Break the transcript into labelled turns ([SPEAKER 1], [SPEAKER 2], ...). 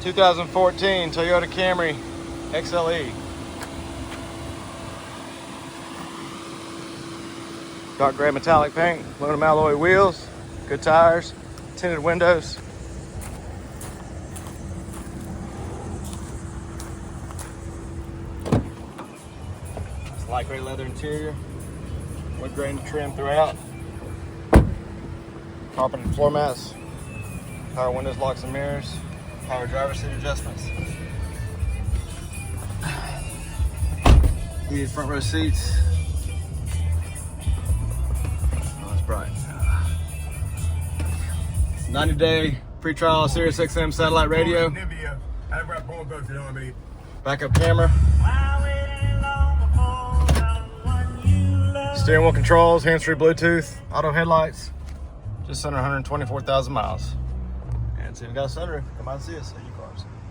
[SPEAKER 1] 2014 Toyota Camry XLE. Dark gray metallic paint, aluminum alloy wheels, good tires, tinted windows. It's light gray leather interior, wood grain trim throughout, carpeted floor mats, power windows, locks and mirrors, power driver's seat adjustments, heated front row seats. Oh, it's bright. 90-day free trial Sirius XM satellite radio, backup camera, steering wheel controls, hands-free Bluetooth, auto headlights, just under 124,000 miles. And see if we got a sunroof, come out and see us at U-Cars.